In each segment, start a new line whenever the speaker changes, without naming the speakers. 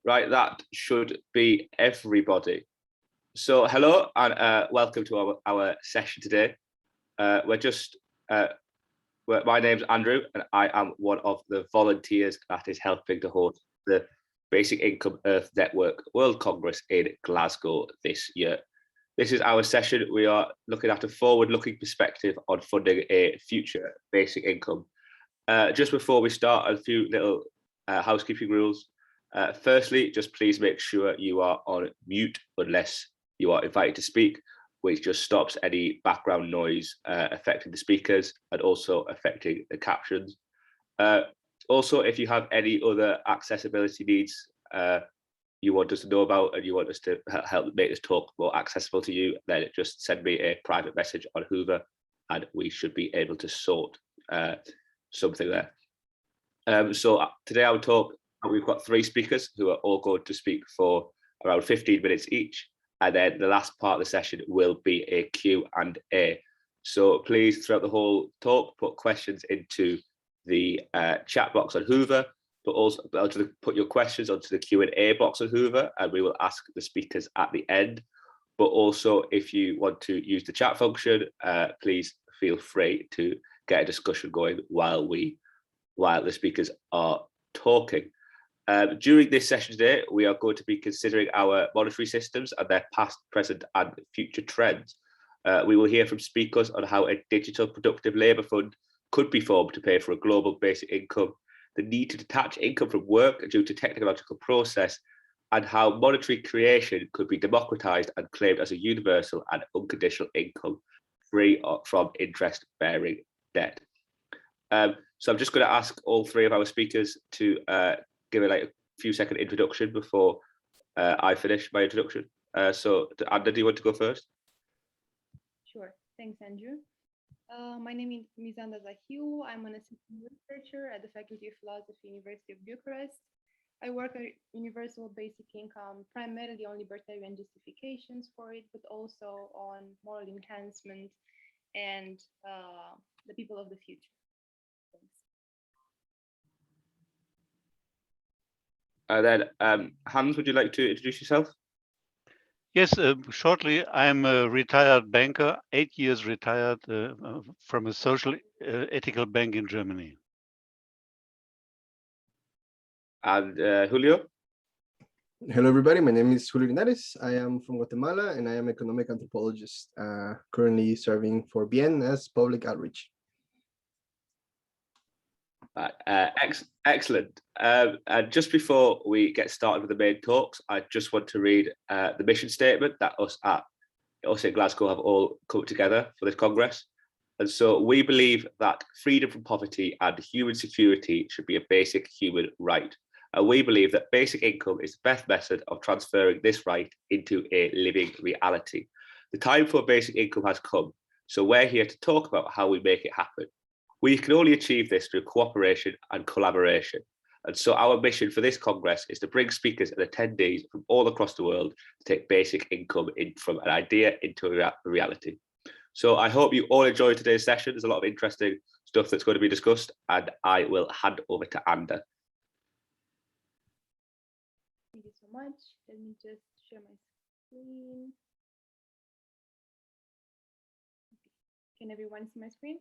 Right, that should be everybody. So hello and welcome to our session today. My name's Andrew and I am one of the volunteers that is helping to host the Basic Income Earth Network World Congress in Glasgow this year. This is our session. We are looking at a forward-looking perspective on funding a future basic income. Just before we start, a few little housekeeping rules. Firstly, just please make sure you are on mute unless you are invited to speak, which just stops any background noise affecting the speakers and also affecting the captions. Also, if you have any other accessibility needs you want us to know about and you want us to help make this talk more accessible to you, then just send me a private message on Hoover and we should be able to sort something there. So today I will talk. We've got 3 speakers who are all going to speak for around 15 minutes each. And then the last part of the session will be a Q&A. So please, throughout the whole talk, put questions into the chat box on Hoover, but also put your questions onto the Q&A box on Hoover, and we will ask the speakers at the end. But also, if you want to use the chat function, please feel free to get a discussion going while the speakers are talking. During this session today, we are going to be considering our monetary systems and their past, present and future trends. We will hear from speakers on how a digital productive labour fund could be formed to pay for a global basic income, the need to detach income from work due to technological process, and how monetary creation could be democratised and claimed as a universal and unconditional income free from interest-bearing debt. So I'm just going to ask all 3 of our speakers to give a few second introduction before I finish my introduction. So Anna, do you want to go first?
Sure, thanks Andrew. My name is Mizanda Zahiu. I'm an assistant researcher at the Faculty of Philosophy, University of Bucharest. I work on universal basic income, primarily on libertarian justifications for it, but also on moral enhancement and the people of the future. Thanks.
And then Hans, would you like to introduce yourself?
Yes, shortly. I'm a retired banker, 8 years retired from a social ethical bank in Germany.
And Julio?
Hello, everybody. My name is Julio Linares. I am from Guatemala, and I am an economic anthropologist, currently serving for BN as public outreach.
Excellent. And just before we get started with the main talks, I just want to read the mission statement that us at Glasgow have all come together for this Congress. And so we believe that freedom from poverty and human security should be a basic human right. And we believe that basic income is the best method of transferring this right into a living reality. The time for basic income has come. So we're here to talk about how we make it happen. We can only achieve this through cooperation and collaboration. And so our mission for this Congress is to bring speakers and attendees from all across the world to take basic income from an idea into a reality. So I hope you all enjoyed today's session. There's a lot of interesting stuff that's going to be discussed, and I will hand over to Anda.
Thank you so much. Let me just share my screen. Okay. Can everyone see my screen?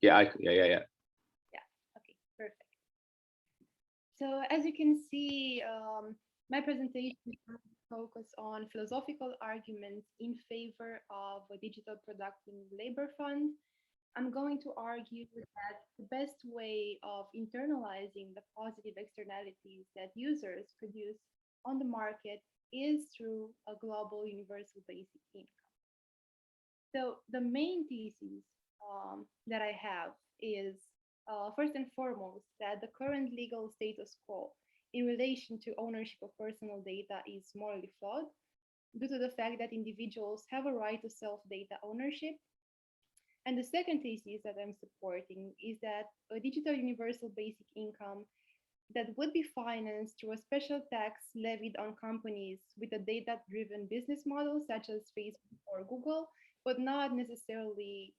Yeah.
Yeah, okay, perfect. So as you can see, my presentation focus on philosophical arguments in favor of a digital productive labor fund. I'm going to argue that the best way of internalizing the positive externalities that users produce on the market is through a global universal basic income. So the main thesis that I have is first and foremost that the current legal status quo in relation to ownership of personal data is morally flawed due to the fact that individuals have a right to self-data ownership. And the second thesis that I'm supporting is that a digital universal basic income that would be financed through a special tax levied on companies with a data-driven business model, such as Facebook or Google, but not necessarily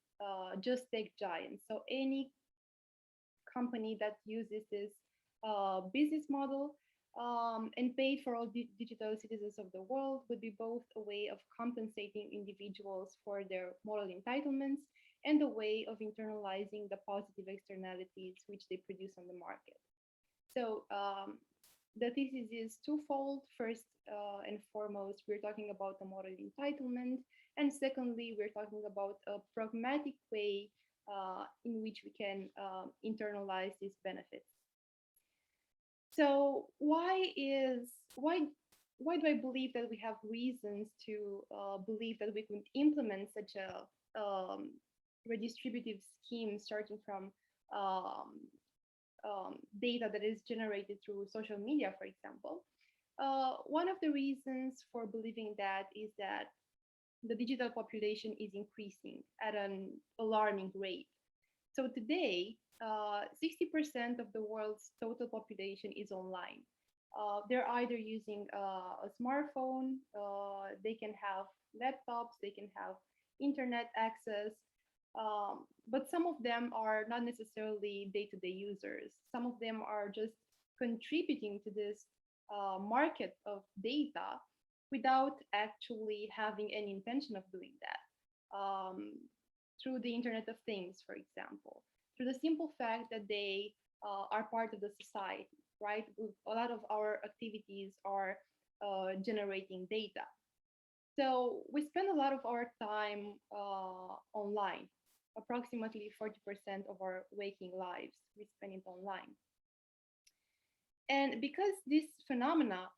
just tech giants. So any company that uses this business model, and paid for all digital citizens of the world would be both a way of compensating individuals for their moral entitlements and a way of internalizing the positive externalities which they produce on the market. So the thesis is twofold. First and foremost, we're talking about the moral entitlement. And secondly, we're talking about a pragmatic way in which we can internalize these benefits. So why do I believe that we have reasons to believe that we could implement such a redistributive scheme starting from data that is generated through social media, for example? One of the reasons for believing that is that the digital population is increasing at an alarming rate. So today, 60% of the world's total population is online. They're either using a smartphone, they can have laptops, they can have internet access, but some of them are not necessarily day-to-day users. Some of them are just contributing to this market of data without actually having any intention of doing that. Through the Internet of Things, for example, through the simple fact that they are part of the society, right? A lot of our activities are generating data. So we spend a lot of our time online. Approximately 40% of our waking lives, we spend it online. And because this phenomena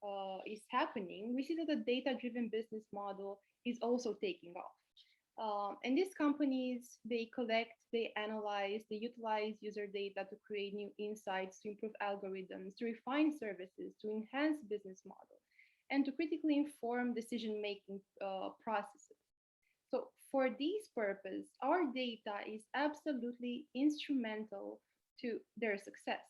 is happening, we see that the data-driven business model is also taking off. And these companies, they collect, they analyze, they utilize user data to create new insights, to improve algorithms, to refine services, to enhance business models, and to critically inform decision-making processes. So for this purpose, our data is absolutely instrumental to their success.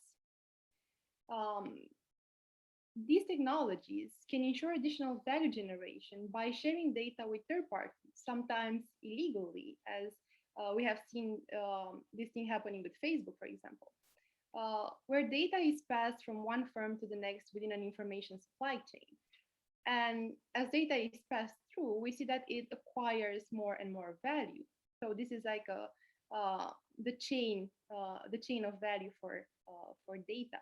These technologies can ensure additional value generation by sharing data with third parties, sometimes illegally, as we have seen this thing happening with Facebook, for example, where data is passed from one firm to the next within an information supply chain. And as data is passed through, we see that it acquires more and more value. So this is like the chain of value for data.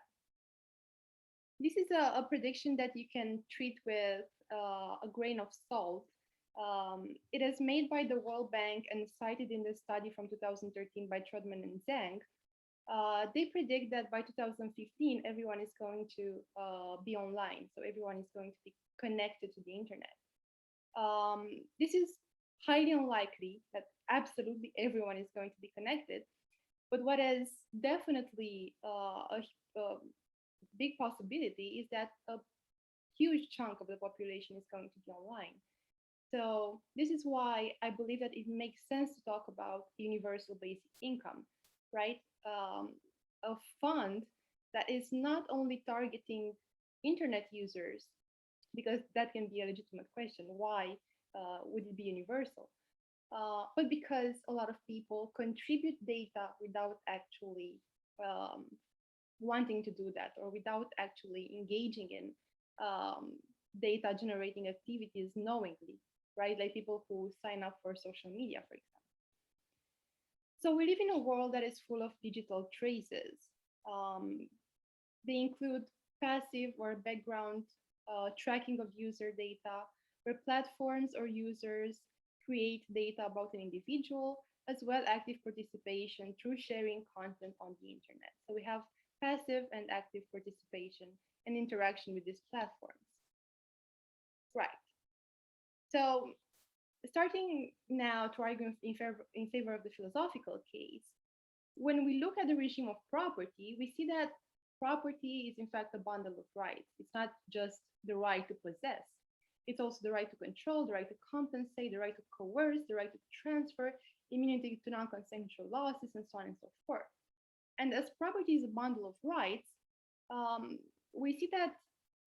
This is a prediction that you can treat with a grain of salt. It is made by the World Bank and cited in the study from 2013 by Trudman and Zhang. They predict that by 2015, everyone is going to be online. So everyone is going to be connected to the internet. This is highly unlikely that absolutely everyone is going to be connected. But what is definitely a big possibility is that a huge chunk of the population is going to be online. So this is why I believe that it makes sense to talk about universal basic income, right? A fund that is not only targeting internet users, because that can be a legitimate question. Why would it be universal? But because a lot of people contribute data without actually wanting to do that, or without actually engaging in data generating activities knowingly, right? Like people who sign up for social media, for example. So we live in a world that is full of digital traces. They include passive or background tracking of user data, where platforms or users create data about an individual, as well active participation through sharing content on the internet. So we have passive and active participation and interaction with these platforms. Right. So starting now to argue in favor of the philosophical case, when we look at the regime of property, we see that property is in fact a bundle of rights. It's not just the right to possess. It's also the right to control, the right to compensate, the right to coerce, the right to transfer, immunity to non-consensual losses, and so on and so forth. And as property is a bundle of rights, we see that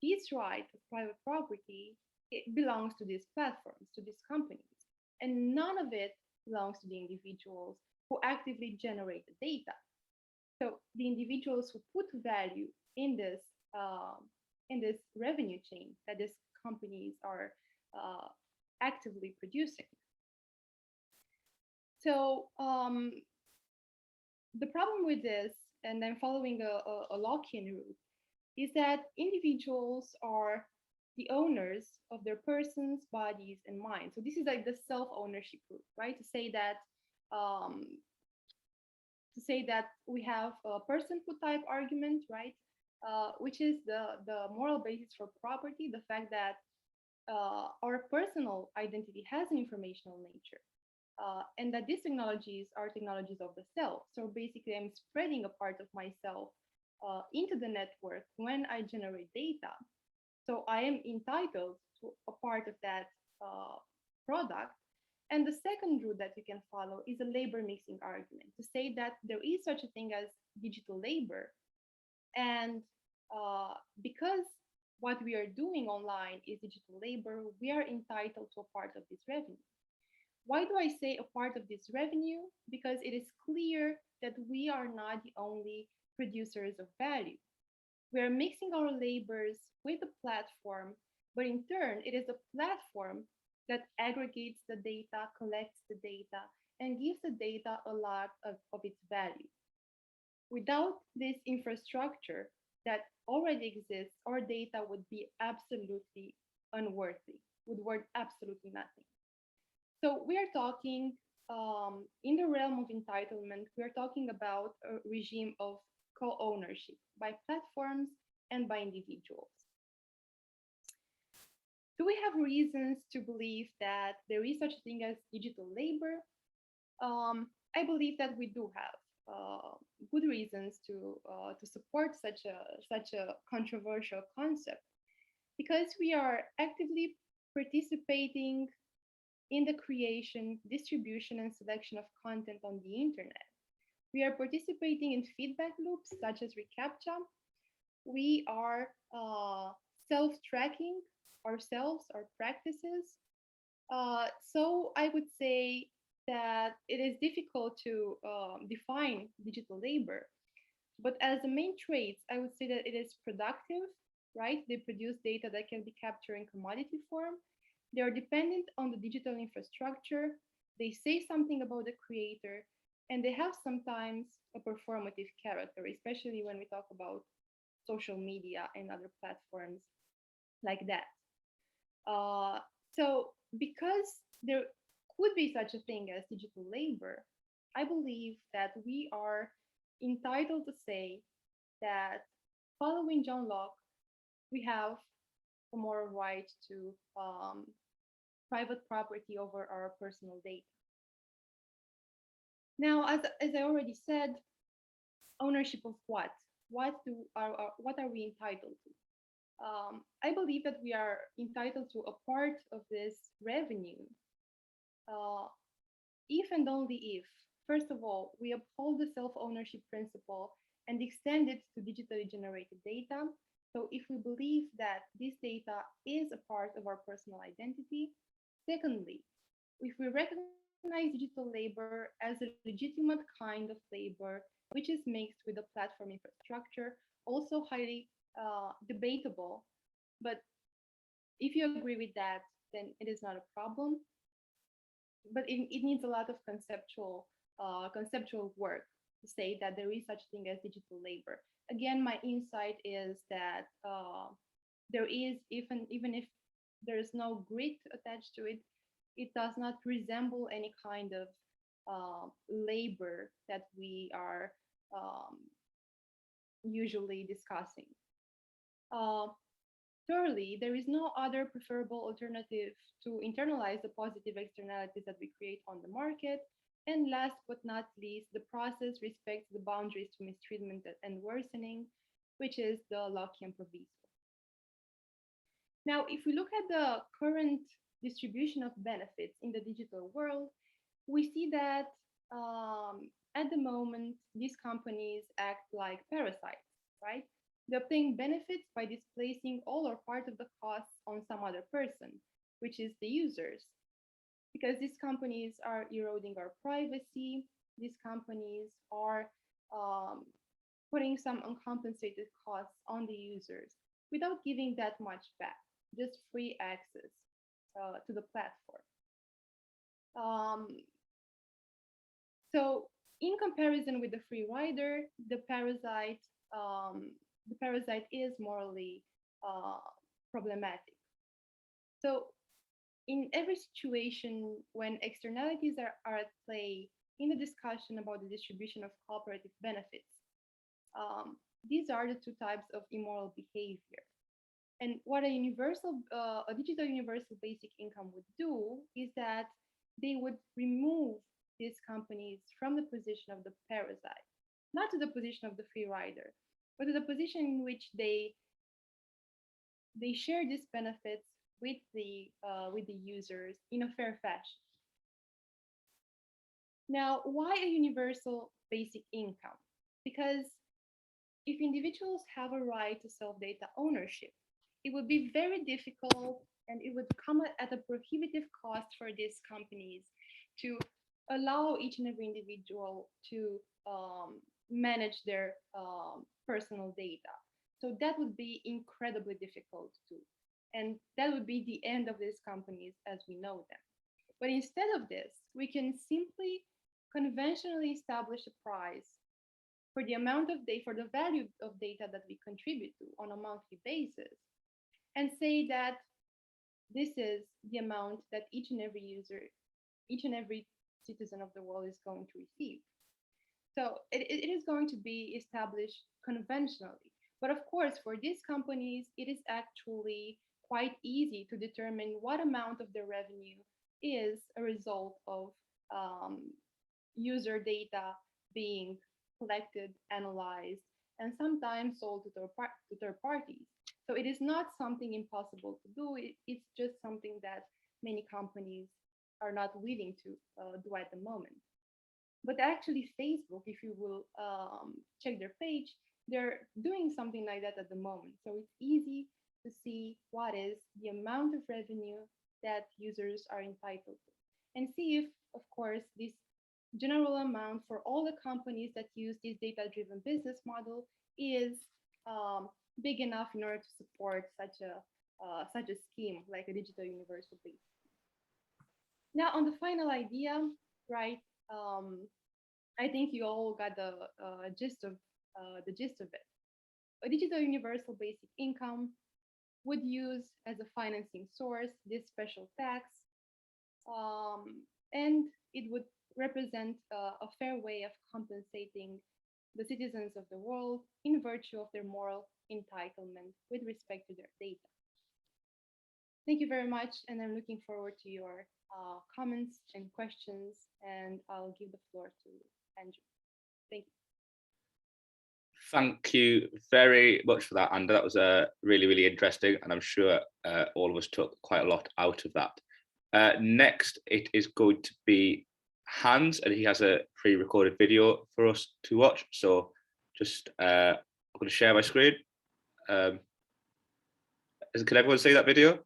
this right of private property, it belongs to these platforms, to these companies, and none of it belongs to the individuals who actively generate the data. So the individuals who put value in this revenue chain that these companies are actively producing. So the problem with this, and I'm following a Lockean route, is that individuals are the owners of their persons, bodies, and minds. So this is like the self-ownership route, right? Um, to say that we have a personhood type argument, right? Which is the moral basis for property, the fact that our personal identity has an informational nature. And that these technologies are technologies of the self. So basically, I'm spreading a part of myself into the network when I generate data. So I am entitled to a part of that product. And the second route that you can follow is a labor mixing argument to say that there is such a thing as digital labor. And because what we are doing online is digital labor, we are entitled to a part of this revenue. Why do I say a part of this revenue? Because it is clear that we are not the only producers of value. We are mixing our labors with a platform, but in turn, it is a platform that aggregates the data, collects the data, and gives the data a lot of its value. Without this infrastructure that already exists, our data would be absolutely unworthy, would worth absolutely nothing. So we are talking in the realm of entitlement, we are talking about a regime of co-ownership by platforms and by individuals. Do we have reasons to believe that there is such a thing as digital labor? I believe that we do have good reasons to support such a controversial concept, because we are actively participating in the creation, distribution, and selection of content on the internet. We are participating in feedback loops such as reCAPTCHA. We are self-tracking ourselves, our practices. So I would say that it is difficult to define digital labor. But as the main traits, I would say that it is productive, right? They produce data that can be captured in commodity form. They are dependent on the digital infrastructure. They say something about the creator, and they have sometimes a performative character, especially when we talk about social media and other platforms like that. So because there could be such a thing as digital labor, I believe that we are entitled to say that following John Locke, we have a moral right to private property over our personal data. Now, as I already said, ownership of what? What are we entitled to? I believe that we are entitled to a part of this revenue if and only if, first of all, we uphold the self-ownership principle and extend it to digitally generated data. So if we believe that this data is a part of our personal identity. Secondly, if we recognize digital labor as a legitimate kind of labor, which is mixed with the platform infrastructure, also highly debatable. But if you agree with that, then it is not a problem. But it needs a lot of conceptual work to say that there is such thing as digital labor. Again, my insight is that there is, even if there is no grit attached to it, it does not resemble any kind of labor that we are usually discussing. Thirdly, there is no other preferable alternative to internalize the positive externalities that we create on the market. And last but not least, the process respects the boundaries to mistreatment and worsening, which is the Lockean proviso. Now, if we look at the current distribution of benefits in the digital world, we see that at the moment, these companies act like parasites, right? They obtain benefits by displacing all or part of the costs on some other person, which is the users. Because these companies are eroding our privacy, these companies are putting some uncompensated costs on the users without giving that much back, just free access to the platform. So in comparison with the free rider, the parasite is morally problematic. So in every situation when externalities are at play in the discussion about the distribution of cooperative benefits, these are the two types of immoral behavior. And what a digital universal basic income would do is that they would remove these companies from the position of the parasite, not to the position of the free rider, but to the position in which they share these benefits with the users in a fair fashion. Now, why a universal basic income? Because if individuals have a right to self-data ownership, it would be very difficult and it would come at a prohibitive cost for these companies to allow each and every individual to manage their personal data. So that would be incredibly difficult to do. And that would be the end of these companies as we know them. But instead of this, we can simply conventionally establish a price for the amount of data, for the value of data that we contribute to on a monthly basis, and say that this is the amount that each and every user, each and every citizen of the world is going to receive. So it is going to be established conventionally. But of course, for these companies, it is actually quite easy to determine what amount of their revenue is a result of user data being collected, analyzed, and sometimes sold to third parties. So it is not something impossible to do. It's just something that many companies are not willing to do at the moment. But actually, Facebook, if you will check their page, they're doing something like that at the moment. So it's easy to see what is the amount of revenue that users are entitled to, and see if, of course, this general amount for all the companies that use this data-driven business model is big enough in order to support such a scheme like a digital universal basic. Now, on the final idea, right? I think you all got the gist of it. A digital universal basic income would use as a financing source this special tax, and it would represent a fair way of compensating the citizens of the world in virtue of their moral entitlement with respect to their data. Thank you very much, and I'm looking forward to your comments and questions, and I'll give the floor to Andrew. Thank you.
Thank you very much for that, and that was really, really interesting, and I'm sure all of us took quite a lot out of that. Next, it is going to be Hans, and he has a pre-recorded video for us to watch. So just I'm going to share my screen. Can everyone see that video?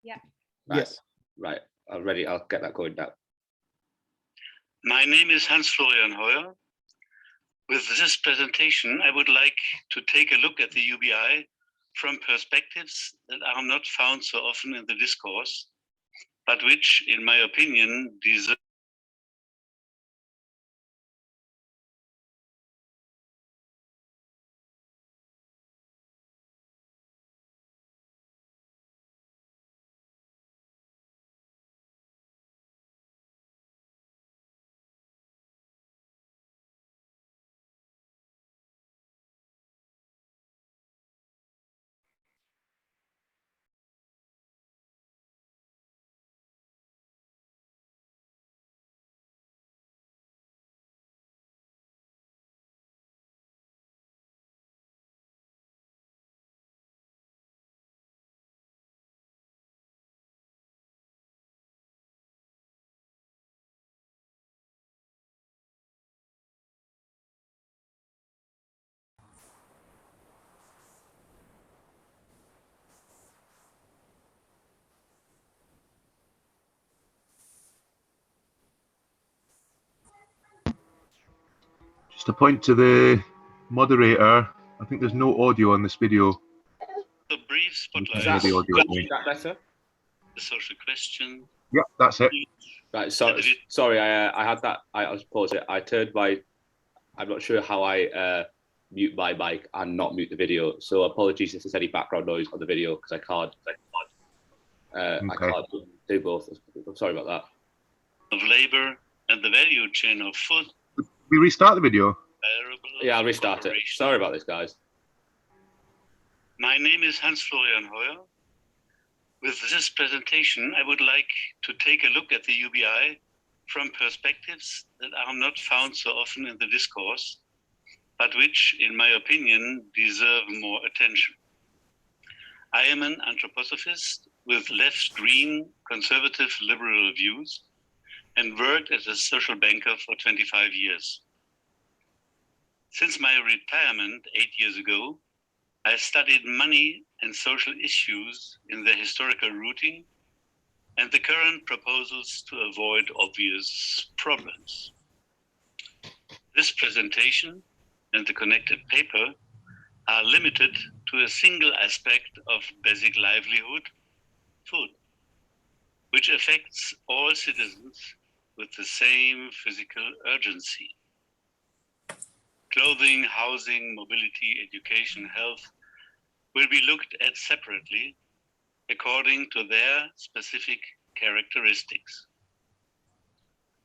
Yeah.
Right.
Yes.
Right. I'm ready. I'll get that going now.
My name is Hans Florian Heuer. With this presentation, I would like to take a look at the UBI from perspectives that are not found so often in the discourse, but which, in my opinion, deserve
Just a point to the Moderator, I think there's no audio on this video.
The brief
You can
spotlight,
hear the audio only.
Is that better?
the social question.
Yeah, that's it.
Right. Sorry. I had that. I was paused it. I turned my. I'm not sure how I mute my mic and not mute the video. So apologies if there's any background noise on the video because I can't. I can't do both. I'm sorry about that.
Of labor and the value chain of food.
We restart the video.
Yeah, I'll restart it. Sorry about this, guys.
My name is Hans-Florian Heuer. With this presentation, I would like to take a look at the UBI from perspectives that are not found so often in the discourse, but which, in my opinion, deserve more attention. I am an anthroposophist with left-green, conservative, liberal views and worked as a social banker for 25 years. Since my retirement 8 years ago, I studied money and social issues in their historical rooting and the current proposals to avoid obvious problems. This presentation and the connected paper are limited to a single aspect of basic livelihood, food, which affects all citizens with the same physical urgency. Clothing, housing, mobility, education, health will be looked at separately according to their specific characteristics.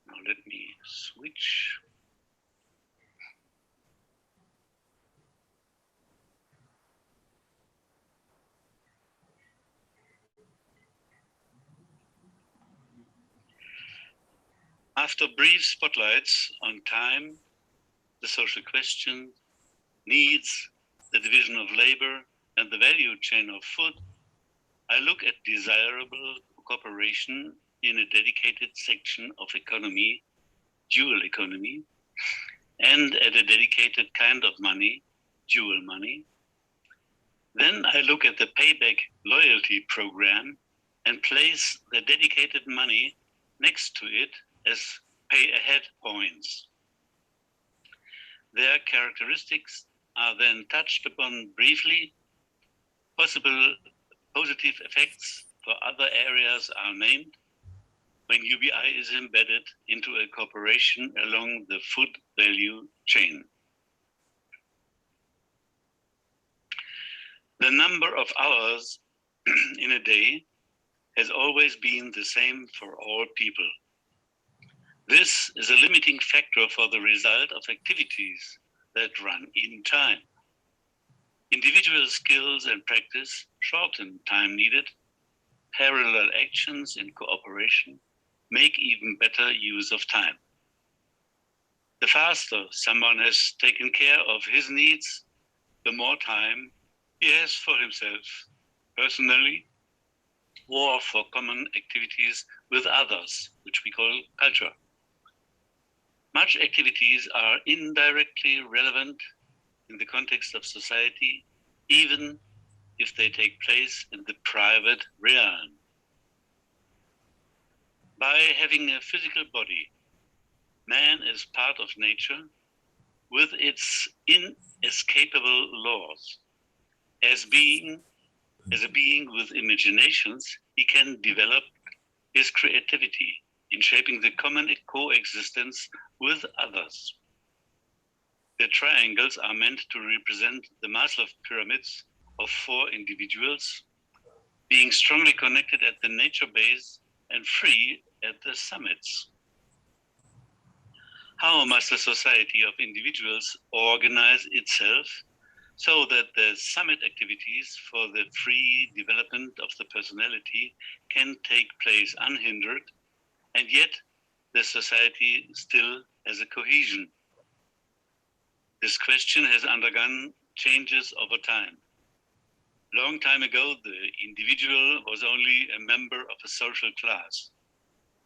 Now let me switch. After brief spotlights on time, the social question, needs, the division of labor, and the value chain of food, I look at desirable cooperation in a dedicated section of economy, dual economy, and at a dedicated kind of money, dual money. Then I look at the payback loyalty program and place the dedicated money next to it as pay ahead points. Their characteristics are then touched upon briefly. Possible positive effects for other areas are named when UBI is embedded into a cooperation along the food value chain. The number of hours in a day has always been the same for all people. This is a limiting factor for the result of activities that run in time. Individual skills and practice shorten time needed. Parallel actions in cooperation make even better use of time. The faster someone has taken care of his needs, the more time he has for himself, personally, or for common activities with others, which we call culture. Much activities are indirectly relevant in the context of society, even if they take place in the private realm. By having a physical body, man is part of nature with its inescapable laws. As a being with imaginations, he can develop his creativity in shaping the common coexistence with others. The triangles are meant to represent the Maslow pyramids of 4 individuals, being strongly connected at the nature base and free at the summits. How must a society of individuals organize itself so that the summit activities for the free development of the personality can take place unhindered, and yet the society still has a cohesion? This question has undergone changes over time. Long time ago, the individual was only a member of a social class.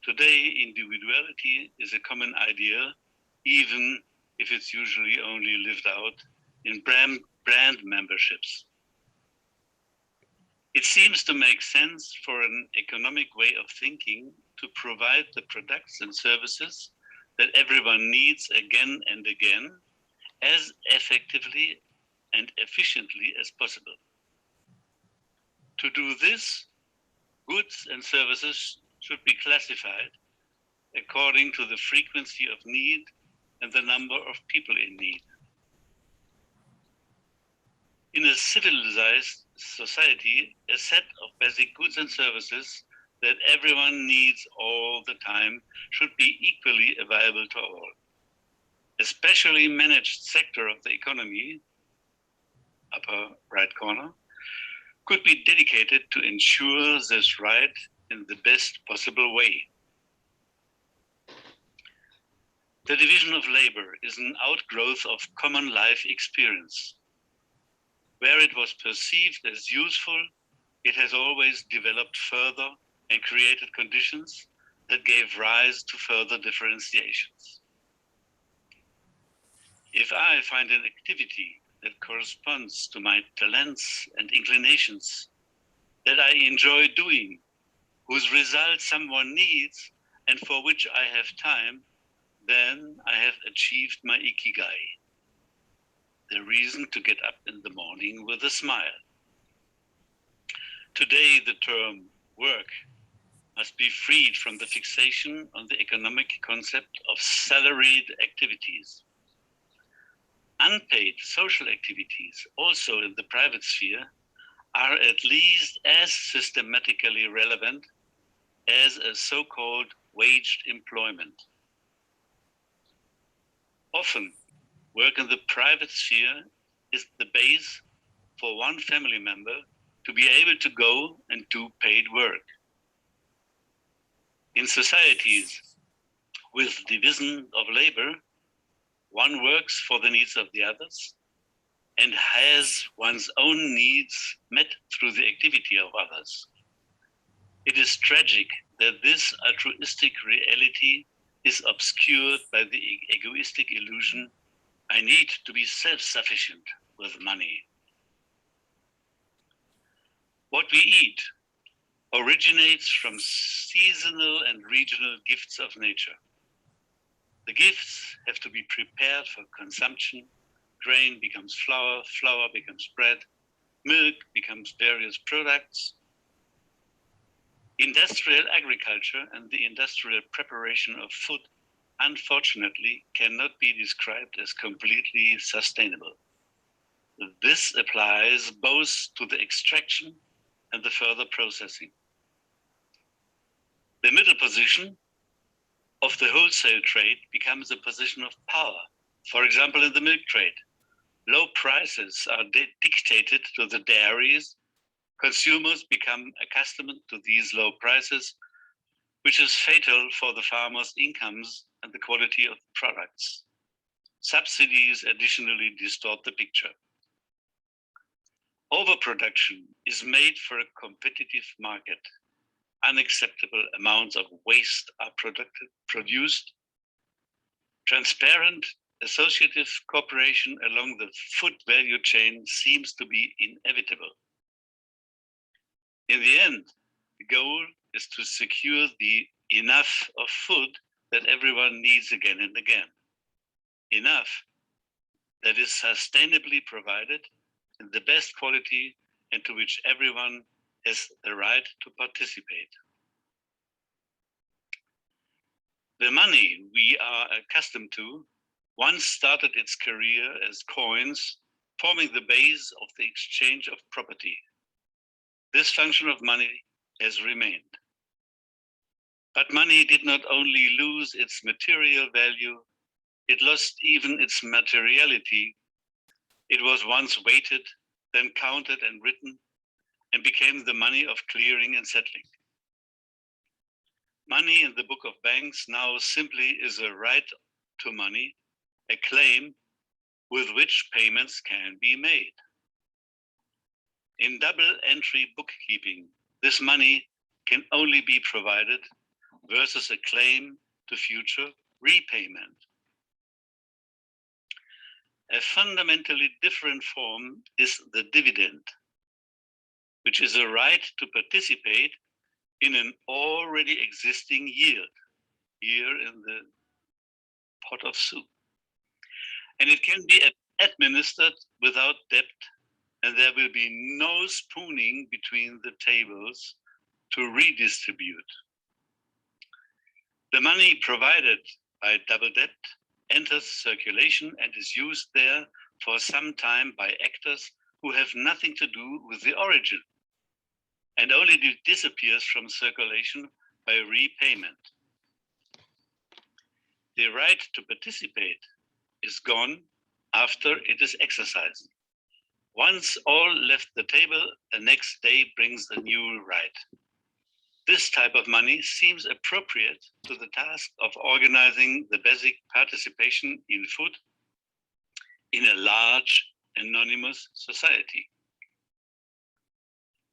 Today, individuality is a common idea, even if it's usually only lived out in brand memberships. It seems to make sense for an economic way of thinking to provide the products and services that everyone needs again and again, as effectively and efficiently as possible. To do this, goods and services should be classified according to the frequency of need and the number of people in need. In a civilized society, a set of basic goods and services that everyone needs all the time should be equally available to all. A specially managed sector of the economy, upper right corner, could be dedicated to ensure this right in the best possible way. The division of labor is an outgrowth of common life experience. Where it was perceived as useful, it has always developed further and created conditions that gave rise to further differentiations. If I find an activity that corresponds to my talents and inclinations, that I enjoy doing, whose results someone needs, and for which I have time, then I have achieved my ikigai, the reason to get up in the morning with a smile. Today, the term work must be freed from the fixation on the economic concept of salaried activities. Unpaid social activities, also in the private sphere, are at least as systematically relevant as a so-called waged employment. Often, work in the private sphere is the base for one family member to be able to go and do paid work. In societies with division of labor, one works for the needs of the others and has one's own needs met through the activity of others. It is tragic that this altruistic reality is obscured by the egoistic illusion, I need to be self-sufficient with money. What we eat originates from seasonal and regional gifts of nature. The gifts have to be prepared for consumption. Grain becomes flour, flour becomes bread, milk becomes various products. Industrial agriculture and the industrial preparation of food, unfortunately, cannot be described as completely sustainable. This applies both to the extraction and the further processing. The middle position of the wholesale trade becomes a position of power. For example, in the milk trade, low prices are dictated to the dairies. Consumers become accustomed to these low prices, which is fatal for the farmers' incomes and the quality of the products. Subsidies additionally distort the picture. Overproduction is made for a competitive market. Unacceptable amounts of waste are produced. Transparent associative cooperation along the food value chain seems to be inevitable. In the end, the goal is to secure the enough of food that everyone needs again and again. Enough that is sustainably provided in the best quality and to which everyone has the right to participate. The money we are accustomed to once started its career as coins, forming the base of the exchange of property. This function of money has remained. But money did not only lose its material value, it lost even its materiality. It was once weighted, then counted and written, and became the money of clearing and settling. Money in the book of banks now simply is a right to money, a claim with which payments can be made. In double entry bookkeeping, this money can only be provided versus a claim to future repayment. A fundamentally different form is the dividend, which is a right to participate in an already existing yield, here in the pot of soup. And it can be administered without debt, and there will be no spooning between the tables to redistribute. The money provided by double debt enters circulation and is used there for some time by actors who have nothing to do with the origin, and only disappears from circulation by repayment. The right to participate is gone after it is exercised. Once all left the table, the next day brings a new right. This type of money seems appropriate to the task of organizing the basic participation in food in a large, anonymous society.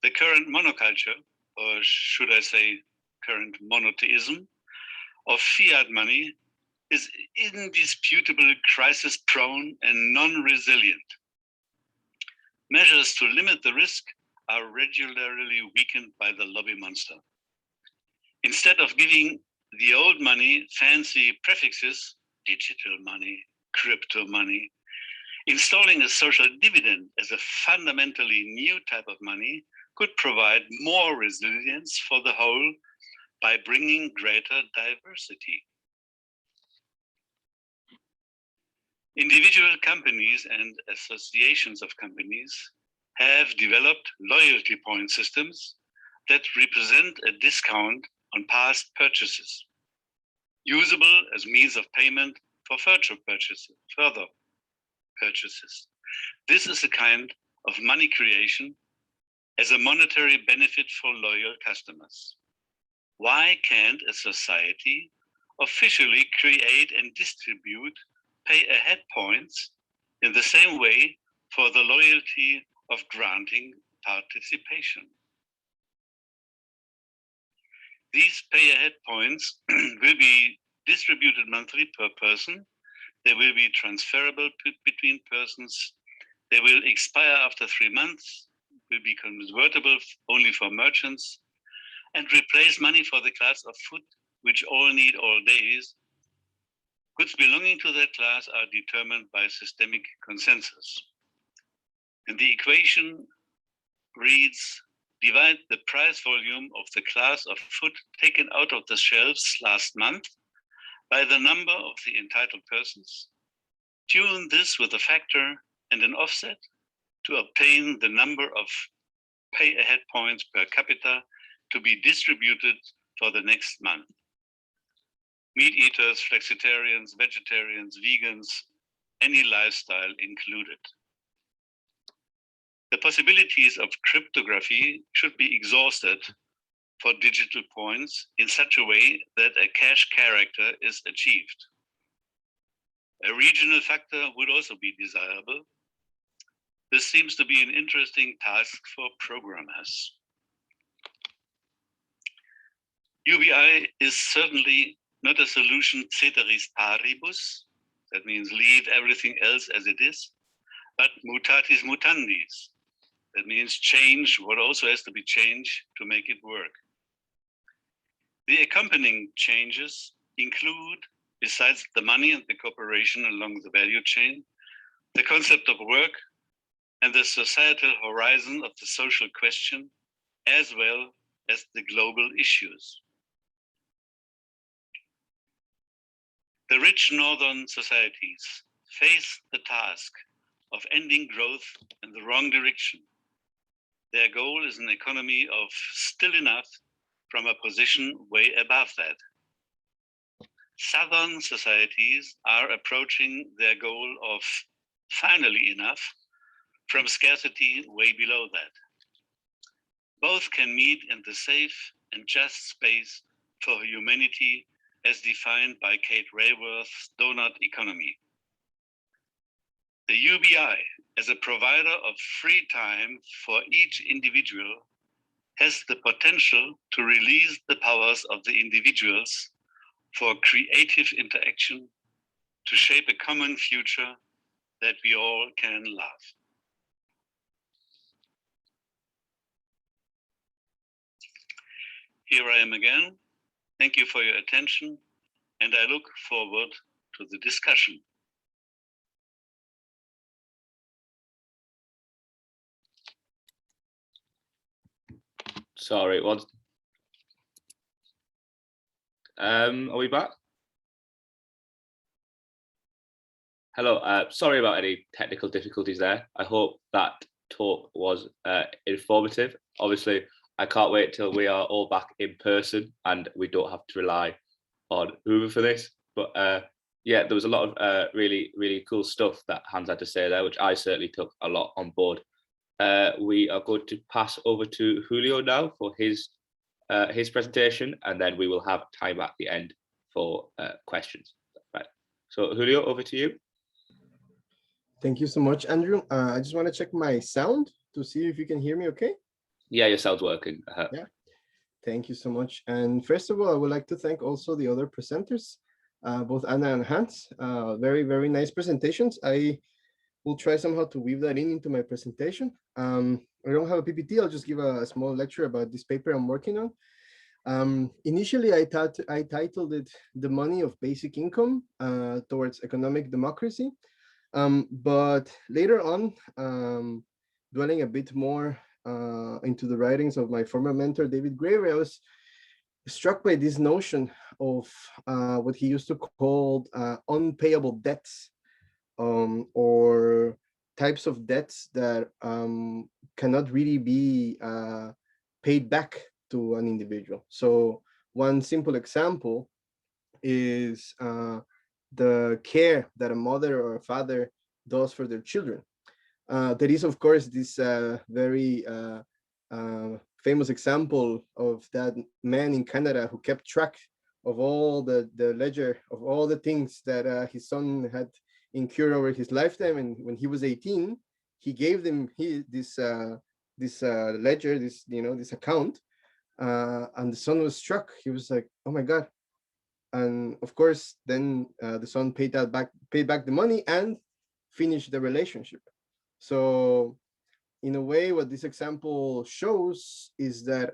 The current monoculture, or should I say current monotheism, of fiat money is indisputably crisis-prone and non-resilient. Measures to limit the risk are regularly weakened by the lobby monster. Instead of giving the old money fancy prefixes, digital money, crypto money, installing a social dividend as a fundamentally new type of money could provide more resilience for the whole by bringing greater diversity. Individual companies and associations of companies have developed loyalty point systems that represent a discount on past purchases, usable as means of payment for further purchases. This is a kind of money creation as a monetary benefit for loyal customers. Why can't a society officially create and distribute pay-ahead points in the same way for the loyalty of granting participation? These pay-ahead points will be distributed monthly per person. They will be transferable between persons. They will expire after 3 months, will be convertible only for merchants, and replace money for the class of food which all need all days. Goods belonging to that class are determined by systemic consensus. And the equation reads, divide the price volume of the class of food taken out of the shelves last month by the number of the entitled persons. Tune this with a factor and an offset to obtain the number of pay-ahead points per capita to be distributed for the next month. Meat eaters, flexitarians, vegetarians, vegans, any lifestyle included. The possibilities of cryptography should be exhausted for digital points in such a way that a cash character is achieved. A regional factor would also be desirable. This seems to be an interesting task for programmers. UBI is certainly not a solution ceteris paribus, that means leave everything else as it is, but mutatis mutandis, that means change what also has to be changed to make it work. The accompanying changes include, besides the money and the cooperation along the value chain, the concept of work and the societal horizon of the social question, as well as the global issues. The rich northern societies face the task of ending growth in the wrong direction. Their goal is an economy of still enough from a position way above that. Southern societies are approaching their goal of finally enough from scarcity way below that. Both can meet in the safe and just space for humanity as defined by Kate Raworth's donut economy. The UBI, as a provider of free time for each individual, has the potential to release the powers of the individuals for creative interaction to shape a common future that we all can love. Here I am again. Thank you for your attention, and I look forward to the discussion.
Sorry, what? Are we back? Hello. Sorry about any technical difficulties there. I hope that talk was informative. Obviously, I can't wait till we are all back in person and we don't have to rely on Uber for this. But yeah, there was a lot of really, really cool stuff that Hans had to say there, which I certainly took a lot on board. We are going to pass over to Julio now for his presentation, and then we will have time at the end for questions. Right. So Julio, over to you.
Thank you so much, Andrew. I just want to check my sound to see if you can hear me okay.
Yeah, your sound's working.
Yeah. Thank you so much. And first of all, I would like to thank also the other presenters, both Anna and Hans. Very, very nice presentations. I will try somehow to weave that into my presentation. I don't have a PPT. I'll just give a small lecture about this paper I'm working on. Initially, I titled it "The Money of Basic Income Towards Economic Democracy." But later on, dwelling a bit more into the writings of my former mentor, David Graeber, I was struck by this notion of what he used to call unpayable debts, or types of debts that cannot really be paid back to an individual. So one simple example is the care that a mother or a father does for their children. There is, of course, this very famous example of that man in Canada who kept track of all the ledger of all the things that his son had incurred over his lifetime. And when he was 18, he gave them this ledger, this account, and the son was struck. He was like, "Oh my God!" And of course, then the son paid back the money and finished the relationship. So in a way, what this example shows is that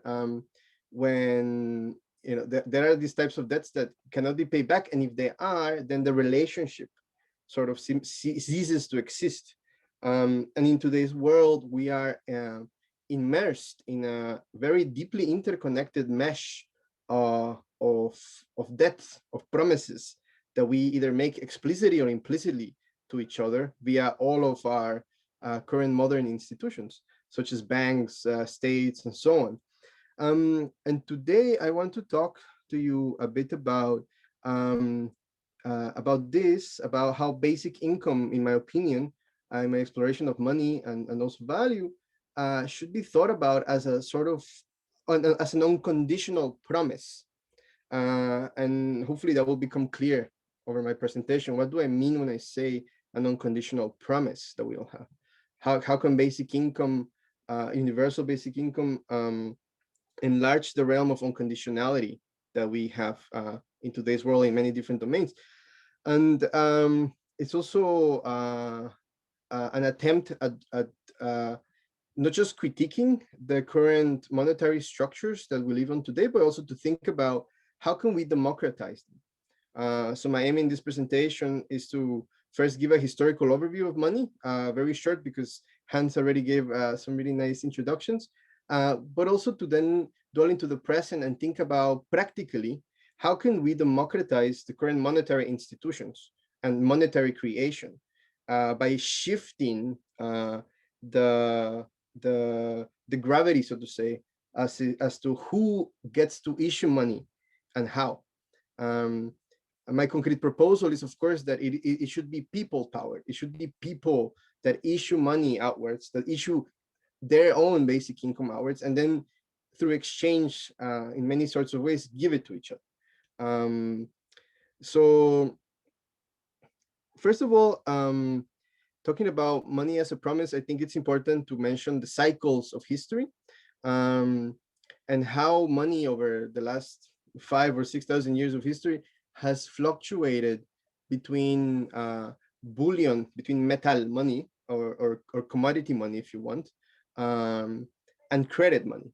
when there are these types of debts that cannot be paid back, and if they are, then the relationship sort of ceases to exist. And in today's world, we are immersed in a very deeply interconnected mesh of debts, of promises that we either make explicitly or implicitly to each other via all of our current modern institutions, such as banks, states, and so on. And today I want to talk to you a bit about this, about how basic income, in my opinion, in my exploration of money and also value, should be thought about as a sort of as an unconditional promise. And hopefully that will become clear over my presentation. What do I mean when I say an unconditional promise that we all have? How can basic income, universal basic income, enlarge the realm of unconditionality that we have in today's world in many different domains? And it's also an attempt at not just critiquing the current monetary structures that we live on today, but also to think about how can we democratize them. So my aim in this presentation is to first give a historical overview of money, very short because Hans already gave some really nice introductions, but also to then dwell into the present and think about practically how can we democratize the current monetary institutions and monetary creation by shifting the gravity, so to say, as to who gets to issue money and how. My concrete proposal is, of course, that it should be people powered. It should be people that issue money outwards, that issue their own basic income outwards, and then through exchange in many sorts of ways, give it to each other. So first of all, talking about money as a promise, I think it's important to mention the cycles of history and how money over the last 5,000 or 6,000 years of history has fluctuated between bullion, between metal money or commodity money, if you want, and credit money.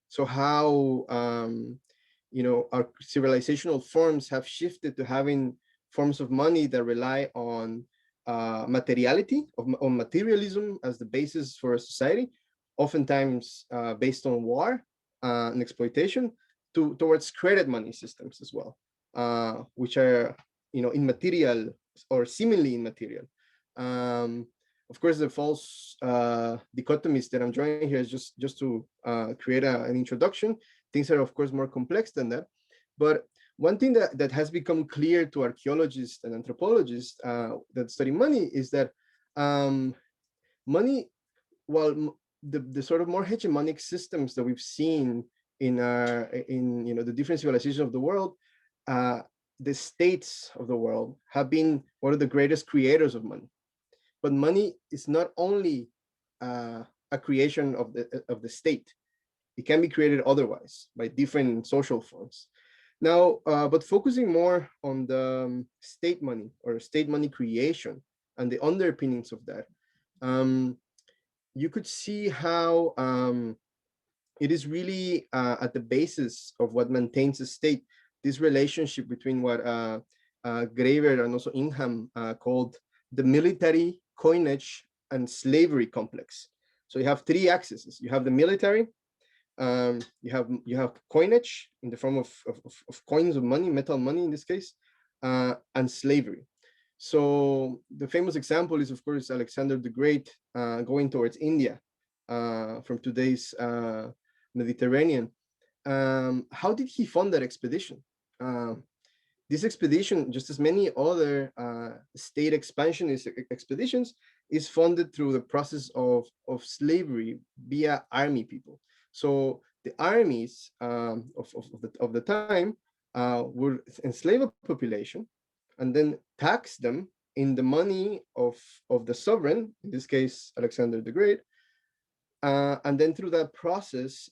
So how our civilizational forms have shifted to having forms of money that rely on materiality, on materialism as the basis for a society, oftentimes based on war, and exploitation towards credit money systems as well, which are immaterial or seemingly immaterial. Of course, the false dichotomies that I'm drawing here is just to create an introduction. Things are, of course, more complex than that. But one thing that has become clear to archaeologists and anthropologists that study money is that money, while the sort of more hegemonic systems that we've seen in the different civilizations of the world, the states of the world have been one of the greatest creators of money. But money is not only a creation of the state; it can be created otherwise by different social forms. Now, but focusing more on the state money or state money creation and the underpinnings of that, you could see how it is really at the basis of what maintains a state, this relationship between what Graeber and also Ingham called the military, coinage, and slavery complex. So you have three axes. You have the military, you have coinage in the form of coins of money, metal money in this case, and slavery. So the famous example is, of course, Alexander the Great going towards India from today's Mediterranean. How did he fund that expedition? This expedition, just as many other state expansionist expeditions, is funded through the process of slavery via army people. So the armies of the time would enslave a population and then tax them in the money of the sovereign, in this case, Alexander the Great, and then through that process,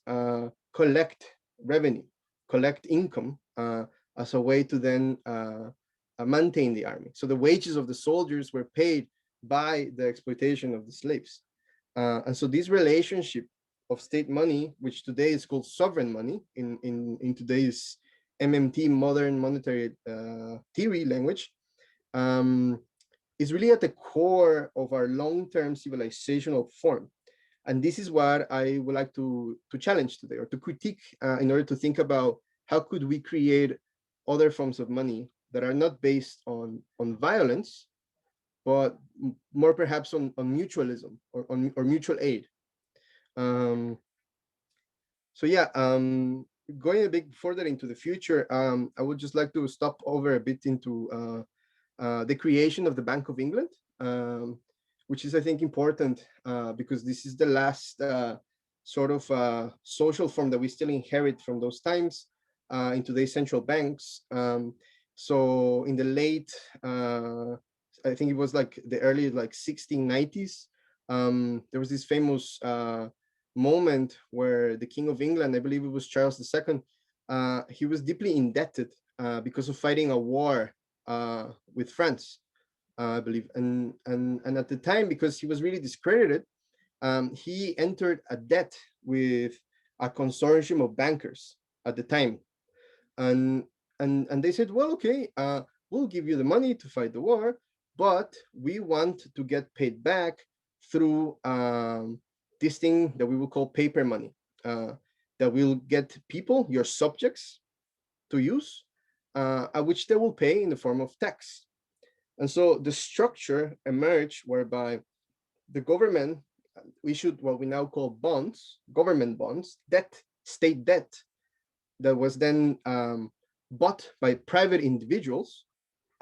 collect revenue, collect income as a way to then maintain the army. So the wages of the soldiers were paid by the exploitation of the slaves. And so this relationship of state money, which today is called sovereign money in today's MMT, modern monetary theory language, is really at the core of our long-term civilizational form. And this is what I would like to challenge today, or to critique in order to think about how could we create other forms of money that are not based on violence, but more perhaps on mutualism or mutual aid. So yeah, going a bit further into the future, I would just like to stop over a bit into the creation of the Bank of England, which is, I think, important because this is the last sort of social form that we still inherit from those times in today's central banks. So in the late, I think it was like the early 1690s, there was this famous moment where the King of England, I believe it was Charles II, he was deeply indebted because of fighting a war with France, I believe. And at the time, because he was really discredited, he entered a debt with a consortium of bankers at the time. And they said, well, okay, we'll give you the money to fight the war, but we want to get paid back through this thing that we will call paper money, that will get people, your subjects, to use, at which they will pay in the form of tax. And so the structure emerged whereby the government issued what we now call bonds, government bonds, debt, state debt, that was then bought by private individuals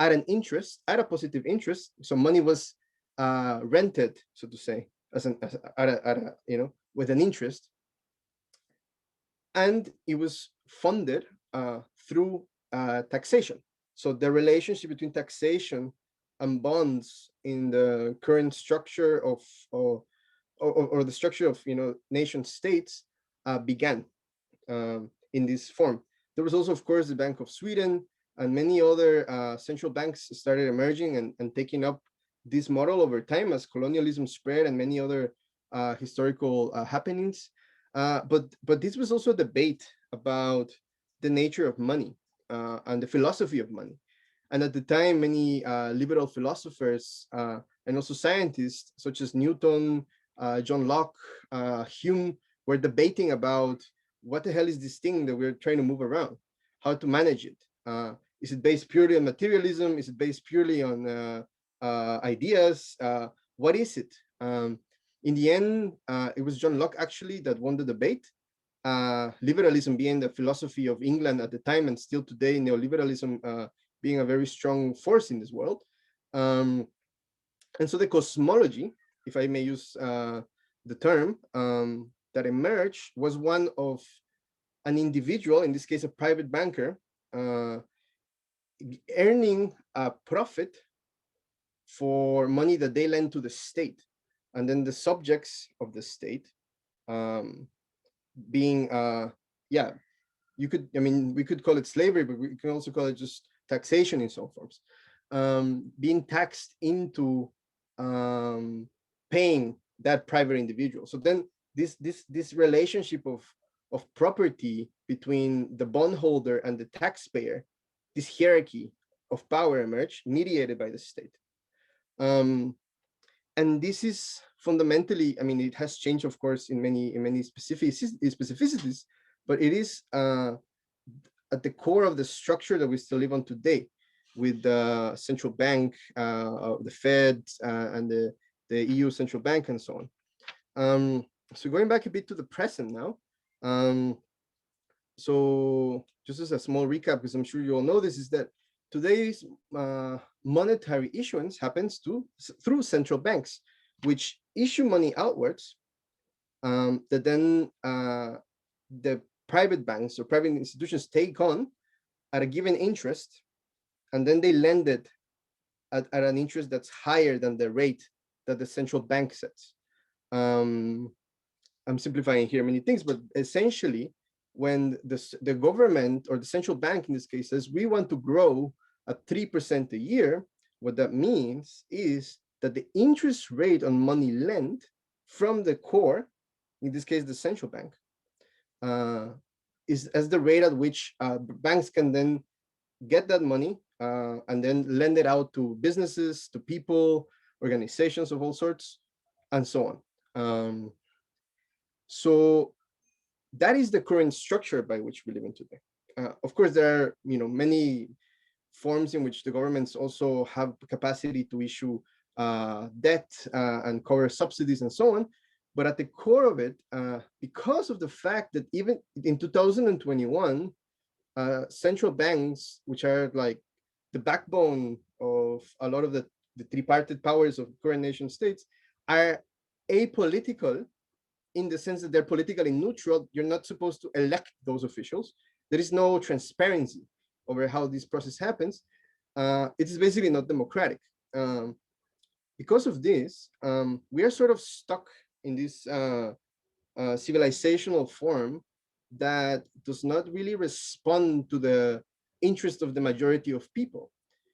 at an interest, at a positive interest. So money was rented, so to say, with an interest, and it was funded through taxation. So the relationship between taxation and bonds in the current structure of or the structure of nation states began in this form. There was also, of course, the Bank of Sweden, and many other central banks started emerging and taking up this model over time as colonialism spread and many other historical happenings. But this was also a debate about the nature of money and the philosophy of money. And at the time, many liberal philosophers and also scientists such as Newton, John Locke, Hume were debating about what the hell is this thing that we're trying to move around? How to manage it? Is it based purely on materialism? Is it based purely on ideas? What is it? In the end, it was John Locke actually that won the debate. Liberalism being the philosophy of England at the time, and still today, neoliberalism being a very strong force in this world. And so the cosmology, if I may use the term, that emerged was one of an individual, in this case, a private banker, earning a profit for money that they lend to the state. And then the subjects of the state being, yeah, you could, I mean, we could call it slavery, but we can also call it just taxation in some forms, being taxed into paying that private individual. So then this relationship of property between the bondholder and the taxpayer, this hierarchy of power emerged, mediated by the state. And this is fundamentally, I mean, it has changed, of course, in many specificities, but it is at the core of the structure that we still live on today, with the central bank, the Fed, and the EU central bank, and so on. So going back a bit to the present now. So just as a small recap, because I'm sure you all know this, is that today's monetary issuance happens through central banks, which issue money outwards, that then the private banks or private institutions take on at a given interest, and then they lend it at an interest that's higher than the rate that the central bank sets. I'm simplifying here many things, but essentially, when the government or the central bank in this case says we want to grow at 3% a year, what that means is that the interest rate on money lent from the core, in this case the central bank, is as the rate at which banks can then get that money and then lend it out to businesses, to people, organizations of all sorts, and so on. So that is the current structure by which we live in today. Of course, there are many forms in which the governments also have capacity to issue debt and cover subsidies and so on. But at the core of it, because of the fact that even in 2021, central banks, which are like the backbone of a lot of the tripartite powers of current nation states, are apolitical, in the sense that they're politically neutral. You're not supposed to elect those officials. There is no transparency over how this process happens. It is basically not democratic. Because of this, we are sort of stuck in this civilizational form that does not really respond to the interest of the majority of people.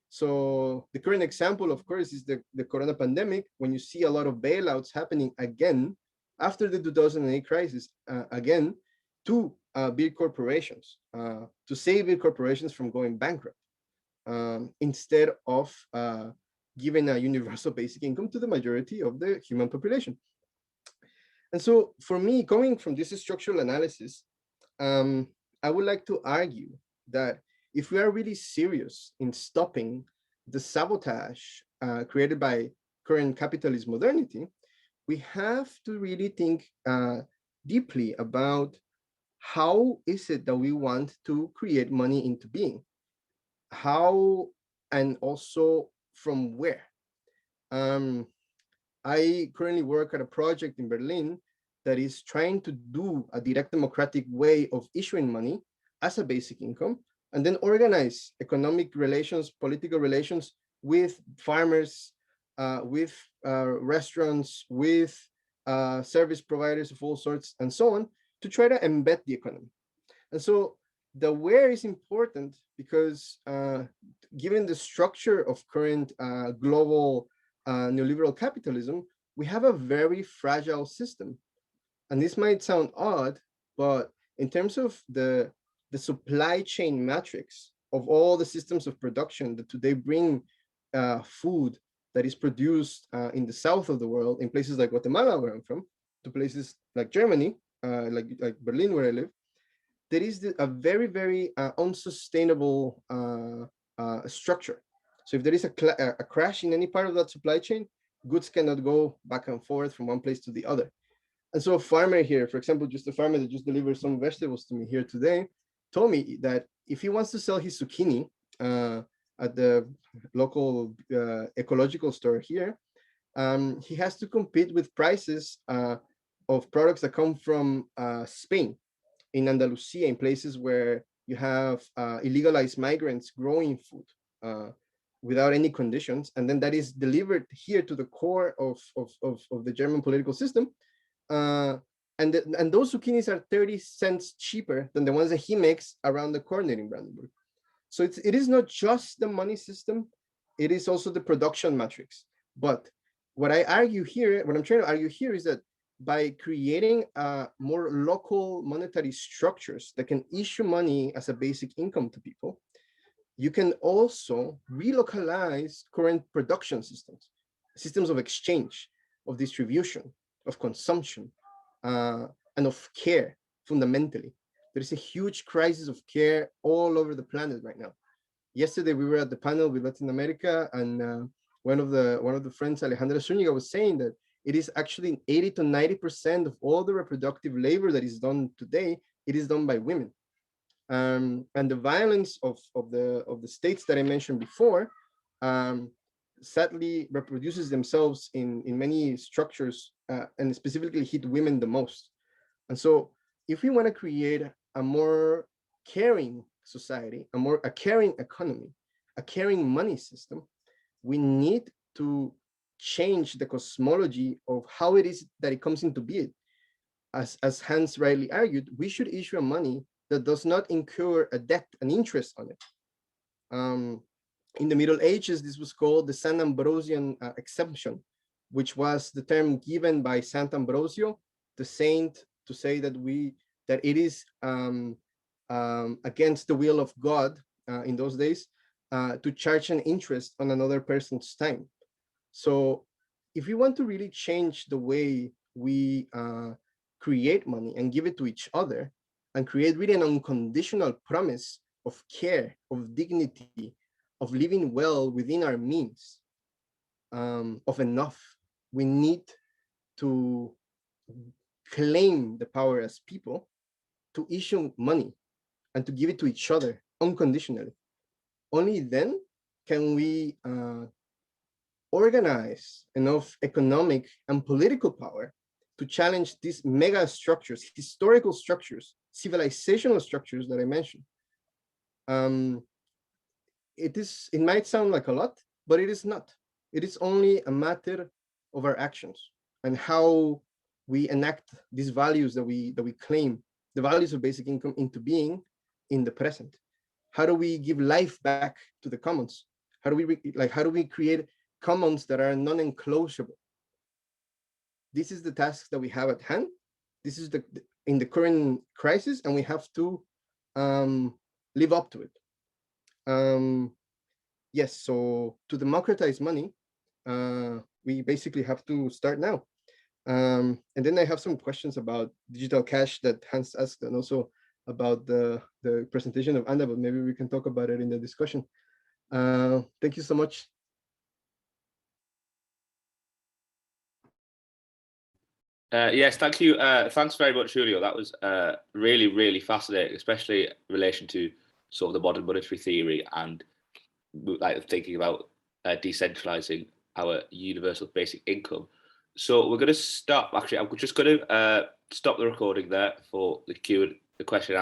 So the current example, of course, is the corona pandemic, when you see a lot of bailouts happening again after the 2008 crisis, again, to big corporations, to save big corporations from going bankrupt, instead of giving a universal basic income to the majority of the human population. And so for me, coming from this structural analysis, I would like to argue that if we are really serious in stopping the sabotage created by current capitalist modernity, we have to really think deeply about how is it that we want to create money into being? How, and also from where? I currently work at a project in Berlin that is trying to do a direct democratic way of issuing money as a basic income, and then organize economic relations, political relations with farmers, with restaurants, with service providers of all sorts, and so on, to try to embed the economy. And so the where is important because given the structure of current global neoliberal capitalism, we have a very fragile system. And this might sound odd, but in terms of the supply chain matrix of all the systems of production that today bring food that is produced in the south of the world, in places like Guatemala, where I'm from, to places like Germany, like Berlin, where I live, there is a very, very unsustainable structure. So if there is a crash in any part of that supply chain, goods cannot go back and forth from one place to the other. And so a farmer here, for example, just a farmer that just delivered some vegetables to me here today, told me that if he wants to sell his zucchini at the local ecological store here, he has to compete with prices of products that come from Spain, in Andalusia, in places where you have illegalized migrants growing food without any conditions, and then that is delivered here to the core of the German political system. And those zucchinis are 30 cents cheaper than the ones that he makes around the corner in Brandenburg. So it is not just the money system, it is also the production matrix. But what I argue here, what I'm trying to argue here is that by creating more local monetary structures that can issue money as a basic income to people, you can also relocalize current production systems of exchange, of distribution, of consumption, and of care, fundamentally. There is a huge crisis of care all over the planet right now. Yesterday, we were at the panel with Latin America, and one of the friends, Alejandra Zúñiga, was saying that it is actually 80 to 90% of all the reproductive labor that is done today, it is done by women. And the violence of the states that I mentioned before sadly reproduces themselves in many structures and specifically hit women the most. And so if we want to create a more caring society, a caring economy, a caring money system, we need to change the cosmology of how it is that it comes into being. As Hans rightly argued, we should issue a money that does not incur a debt, an interest on it. In the Middle Ages, this was called the San Ambrosian exemption, which was the term given by Sant Ambrosio, the saint, to say that it is against the will of God in those days to charge an interest on another person's time. So if we want to really change the way we create money and give it to each other, and create really an unconditional promise of care, of dignity, of living well within our means, of enough, we need to claim the power as people to issue money and to give it to each other unconditionally. Only then can we organize enough economic and political power to challenge these mega structures, historical structures, civilizational structures that I mentioned. It might sound like a lot, but it is not. It is only a matter of our actions and how we enact these values that we claim, the values of basic income, into being in the present. How do we give life back to the commons? How do we create commons that are non-enclosable? This is the task that we have at hand. This is in the current crisis, and we have to live up to it. Yes, so to democratize money, we basically have to start now. And then I have some questions about digital cash that Hans asked, and also about the presentation of Anna, but maybe we can talk about it in the discussion. Thank you so much.
Yes, thank you. Thanks very much, Julio. That was really, really fascinating, especially in relation to sort of the modern monetary theory and like thinking about decentralizing our universal basic income. So we're going to stop. Actually, I'm just going to stop the recording there for the question